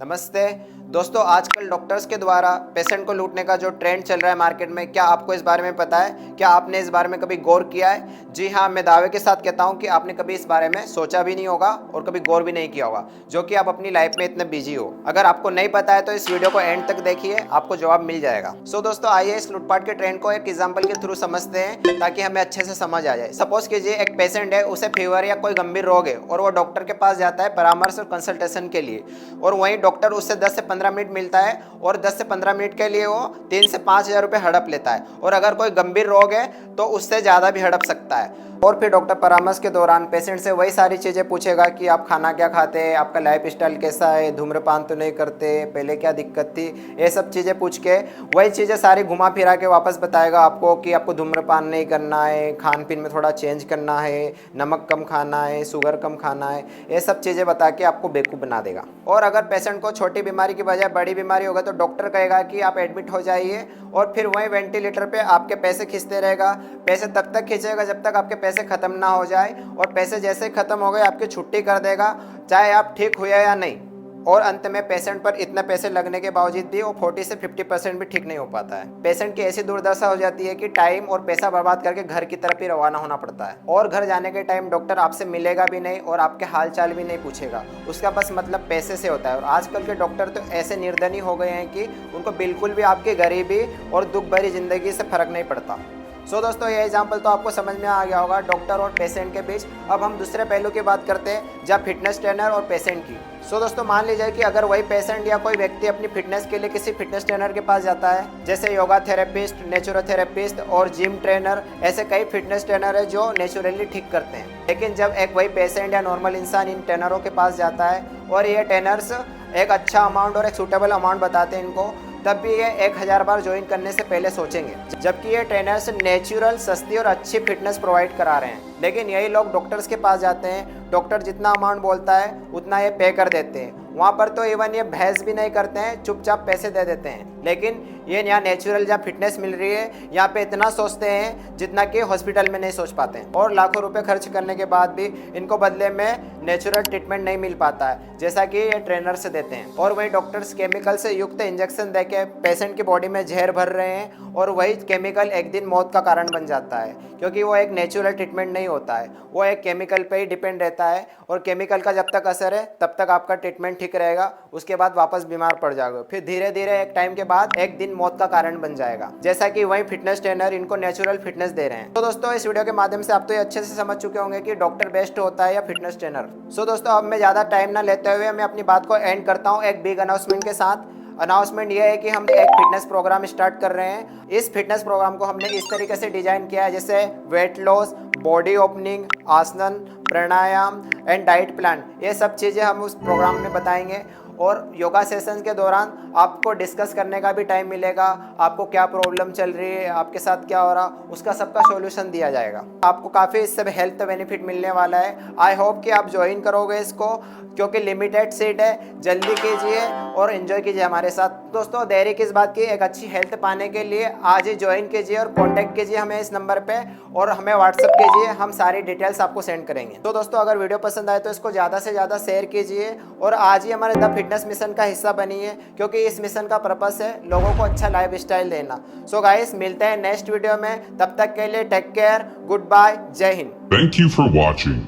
नमस्ते दोस्तों, आजकल डॉक्टर्स के द्वारा पेशेंट को लूटने का जो ट्रेंड चल रहा है मार्केट में, क्या आपको इस बारे में पता है? क्या आपने इस बारे में कभी गौर किया है? जी हाँ, मैं दावे के साथ कहता हूँ कि आपने कभी इस बारे में सोचा भी नहीं होगा और कभी गौर भी नहीं किया होगा, जो कि आप अपनी लाइफ में इतने बिजी हो। अगर आपको नहीं पता है तो इस वीडियो को एंड तक देखिए, आपको जवाब मिल जाएगा। सो दोस्तों, आइए इस लूटपाट के ट्रेंड को एक एग्जाम्पल के थ्रू समझते हैं ताकि हमें अच्छे से समझ आ जाए। सपोज कीजिए एक पेशेंट है, उसे फीवर या कोई गंभीर रोग है और वो डॉक्टर के पास जाता है परामर्श और कंसल्टेशन के लिए, और वहीं डॉक्टर उससे 10 से 15 मिनट मिलता है और 10 से 15 मिनट के लिए वो 3 से 5 हज़ार रुपये हड़प लेता है। और अगर कोई गंभीर रोग है तो उससे ज़्यादा भी हड़प सकता है। और फिर डॉक्टर परामर्श के दौरान पेशेंट से वही सारी चीज़ें पूछेगा कि आप खाना क्या खाते हैं, आपका लाइफ स्टाइल कैसा है, धूम्रपान तो नहीं करते, पहले क्या दिक्कत थी, ये सब चीज़ें पूछ के वही चीज़ें सारी घुमा फिरा के वापस बताएगा आपको कि आपको धूम्रपान नहीं करना है, खान पीन में थोड़ा चेंज करना है, नमक कम खाना है, शुगर कम खाना है, ये सब चीज़ें बता के आपको बेवकूफ़ बना देगा। और अगर पेशेंट को छोटी बीमारी की बजाय बड़ी बीमारी होगा तो डॉक्टर कहेगा कि आप एडमिट हो जाइए, और फिर वहीं वेंटिलेटर पे आपके पैसे खींचते रहेगा। पैसे तब तक खींचेगा जब तक आपके पैसे ख़त्म ना हो जाए, और पैसे जैसे ही ख़त्म हो गए आपकी छुट्टी कर देगा, चाहे आप ठीक हुए या नहीं। और अंत में पेशेंट पर इतने पैसे लगने के बावजूद भी वो 40 से 50% भी ठीक नहीं हो पाता है। पेशेंट की ऐसी दुर्दशा हो जाती है कि टाइम और पैसा बर्बाद करके घर की तरफ ही रवाना होना पड़ता है, और घर जाने के टाइम डॉक्टर आपसे मिलेगा भी नहीं और आपके हालचाल भी नहीं पूछेगा, उसका बस मतलब पैसे से होता है। और आजकल के डॉक्टर तो ऐसे निर्धनी हो गए हैं कि उनको बिल्कुल भी आपकी गरीबी और दुख भरी जिंदगी से फर्क नहीं पड़ता। सो दोस्तों, ये एग्जाम्पल तो आपको समझ में आ गया होगा डॉक्टर और पेशेंट के बीच। अब हम दूसरे पहलू की बात करते हैं, जहाँ फिटनेस ट्रेनर और पेशेंट की। सो दोस्तों, मान लीजिए कि अगर वही पेशेंट या कोई व्यक्ति अपनी फिटनेस के लिए किसी फिटनेस ट्रेनर के पास जाता है, जैसे योगा थेरेपिस्ट, नेचुरोथेरेपिस्ट और जिम ट्रेनर, ऐसे कई फिटनेस ट्रेनर है जो नेचुरली ठीक करते हैं। लेकिन जब एक वही पेशेंट या नॉर्मल इंसान इन ट्रेनरों के पास जाता है और ये ट्रेनर्स एक अच्छा अमाउंट और एक सूटेबल अमाउंट बताते हैं इनको, तब भी ये 1000 बार ज्वाइन करने से पहले सोचेंगे, जबकि ये ट्रेनर्स नेचुरल, सस्ती और अच्छी फिटनेस प्रोवाइड करा रहे हैं। लेकिन यही लोग डॉक्टर्स के पास जाते हैं, डॉक्टर जितना अमाउंट बोलता है उतना ये पे कर देते हैं। वहाँ पर तो इवन ये बहस भी नहीं करते हैं, चुपचाप पैसे दे देते हैं। लेकिन ये यहाँ नेचुरल जहाँ फिटनेस मिल रही है, यहाँ पे इतना सोचते हैं जितना कि हॉस्पिटल में नहीं सोच पाते हैं। और लाखों रुपए खर्च करने के बाद भी इनको बदले में नेचुरल ट्रीटमेंट नहीं मिल पाता है, जैसा कि ये ट्रेनर से देते हैं। और वही डॉक्टर्स केमिकल से युक्त इंजेक्शन देके पेशेंट की बॉडी में जहर भर रहे हैं, और वही केमिकल एक दिन मौत का कारण बन जाता है, क्योंकि वो एक नेचुरल ट्रीटमेंट नहीं होता है, वो एक केमिकल पे ही डिपेंड रहता है। और केमिकल का जब तक असर है तब तक आपका ट्रीटमेंट ठीक रहेगा, उसके बाद वापस बीमार पड़ जाओगे, फिर धीरे धीरे एक टाइम के बाद एक दिन मौत का कारण बन जाएगा, जैसा कि वही फिटनेस ट्रेनर इनको नेचुरल फिटनेस दे रहे हैं। तो दोस्तों, इस वीडियो के माध्यम से आप तो ये अच्छे से समझ चुके होंगे कि डॉक्टर बेस्ट होता है या फिटनेस ट्रेनर। सो दोस्तों, अब मैं ज़्यादा टाइम ना लेते हुए मैं अपनी बात को एंड करता हूँ एक बिग अनाउंसमेंट के साथ। अनाउंसमेंट ये है कि हम एक फिटनेस प्रोग्राम स्टार्ट कर रहे हैं। इस फिटनेस प्रोग्राम को हमने इस तरीके से डिजाइन किया है, जैसे वेट लॉस, बॉडी ओपनिंग, आसन, प्राणायाम एंड डाइट प्लान, ये सब चीज़ें हम उस प्रोग्राम में बताएंगे। और योगा सेशंस के दौरान आपको डिस्कस करने का भी टाइम मिलेगा, आपको क्या प्रॉब्लम चल रही है, आपके साथ क्या हो रहा, उसका सबका सॉल्यूशन दिया जाएगा। आपको काफ़ी इससे हेल्थ बेनिफिट मिलने वाला है। आई होप कि आप ज्वाइन करोगे इसको, क्योंकि लिमिटेड सीट है। जल्दी कीजिए और एंजॉय कीजिए हमारे साथ। दोस्तों, देरी किस बात की, एक अच्छी हेल्थ पाने के लिए आज ही ज्वाइन कीजिए और कॉन्टैक्ट कीजिए हमें इस नंबर पे, और हमें व्हाट्सअप कीजिए, हम सारी डिटेल्स आपको सेंड करेंगे। तो दोस्तों, अगर वीडियो पसंद आए तो इसको ज़्यादा से ज़्यादा शेयर कीजिए, और आज ही हमारे द फिटनेस मिशन का हिस्सा बनिए, क्योंकि इस मिशन का पर्पस है लोगों को अच्छा लाइफ स्टाइल देना। सो गाइस, मिलते हैं नेक्स्ट वीडियो में, तब तक के लिए टेक केयर, गुड बाय, जय Hind. Thank you for watching.